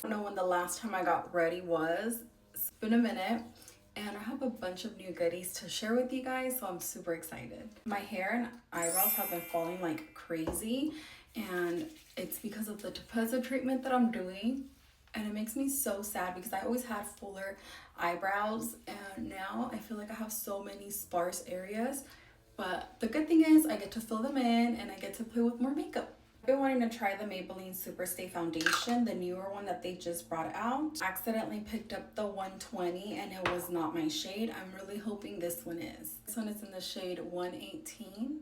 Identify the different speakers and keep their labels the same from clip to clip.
Speaker 1: I don't know when the last time I got ready was. It's been a minute. And I have a bunch of new goodies to share with you guys, so I'm super excited. My hair and eyebrows have been falling like crazy, and it's because of the Tepezza treatment that I'm doing. And it makes me so sad because I always had fuller eyebrows, and now I feel like I have so many sparse areas. But the good thing is I get to fill them in and I get to play with more makeup. I've been wanting to try the Maybelline Superstay Foundation, the newer one that they just brought out. I accidentally picked up the 120 and it was not my shade. I'm really hoping this one is. This one is in the shade 118.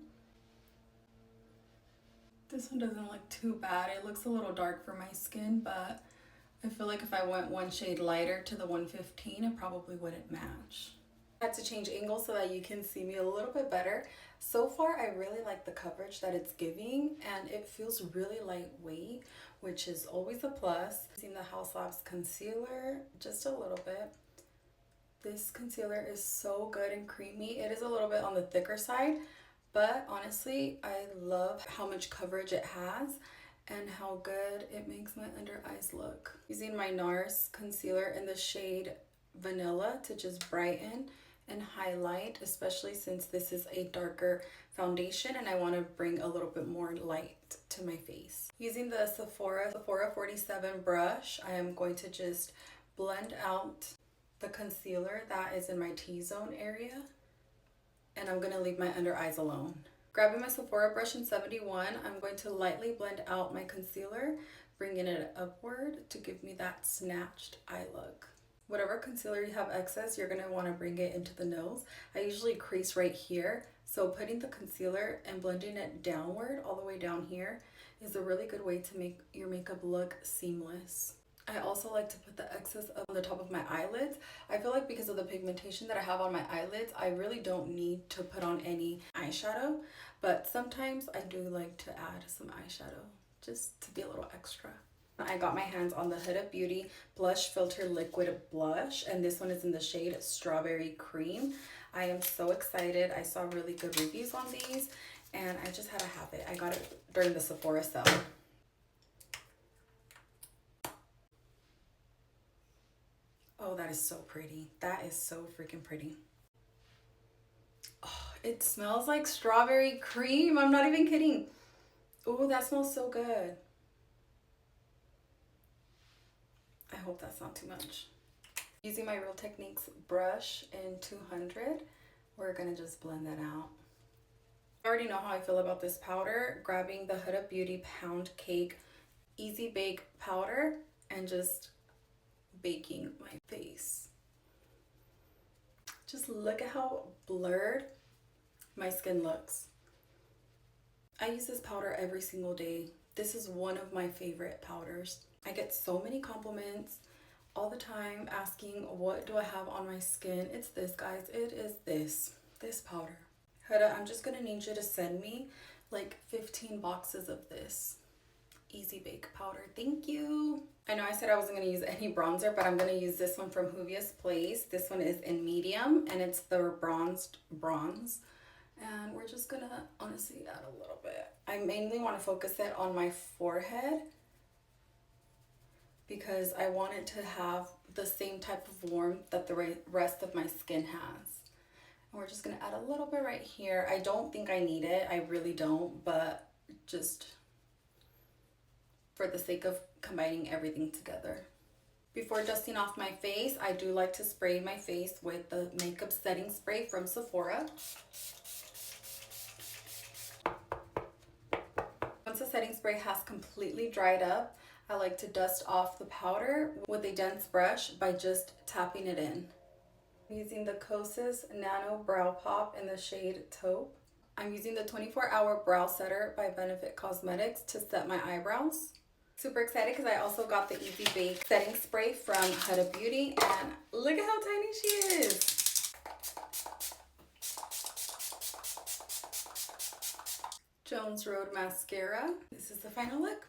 Speaker 1: This one doesn't look too bad. It looks a little dark for my skin, but I feel like if I went one shade lighter to the 115, it probably wouldn't match. I had to change angles so that you can see me a little bit better. So far, I really like the coverage that it's giving, and it feels really lightweight, which is always a plus. Using the House Labs concealer just a little bit. This concealer is so good and creamy. It is a little bit on the thicker side, but honestly, I love how much coverage it has and how good it makes my under eyes look. Using my NARS concealer in the shade Vanilla to just brighten and highlight, especially since this is a darker foundation and I want to bring a little bit more light to my face. Using the Sephora 47 brush, I am going to just blend out the concealer that is in my T-zone area, and I'm going to leave my under eyes alone. Grabbing my Sephora brush in 71, I'm going to lightly blend out my concealer, bringing it upward to give me that snatched eye look. Whatever concealer you have excess, you're going to want to bring it into the nose. I usually crease right here, so putting the concealer and blending it downward all the way down here is a really good way to make your makeup look seamless. I also like to put the excess on the top of my eyelids. I feel like because of the pigmentation that I have on my eyelids, I really don't need to put on any eyeshadow, but sometimes I do like to add some eyeshadow just to be a little extra. I got my hands on the Huda Beauty Blush Filter Liquid Blush, and this one is in the shade Strawberry Cream. I am so excited. I saw really good reviews on these, and I just had to have it. I got it during the Sephora sale. Oh, that is so pretty. That is so freaking pretty. Oh, it smells like strawberry cream. I'm not even kidding. Oh, that smells so good. I hope that's not too much. Using my Real Techniques brush in 200, we're gonna just blend that out. I already know how I feel about this powder. Grabbing the Huda Beauty Pound Cake Easy Bake Powder and just baking my face. Just look at how blurred my skin looks. I use this powder every single day. This is one of my favorite powders. I get so many compliments all the time asking what do I have on my skin. It's this, guys. It is this powder. Huda, I'm just gonna need you to send me like 15 boxes of this Easy Bake powder. Thank you. I know I said I wasn't going to use any bronzer, but I'm going to use this one from Juvia's Place. This one is in medium, and it's the bronzed bronze. And we're just going to honestly add a little bit. I mainly want to focus it on my forehead because I want it to have the same type of warmth that the rest of my skin has. And we're just going to add a little bit right here. I don't think I need it. I really don't, but just for the sake of combining everything together. Before dusting off my face, I do like to spray my face with the makeup setting spray from Sephora. Once the setting spray has completely dried up, I like to dust off the powder with a dense brush by just tapping it in. I'm using the Kosas Nano Brow Pop in the shade Taupe. I'm using the 24-Hour Brow Setter by Benefit Cosmetics to set my eyebrows. Super excited because I also got the Easy Bake setting spray from Huda Beauty, and look at how tiny she is. Jones Road mascara. This is the final look.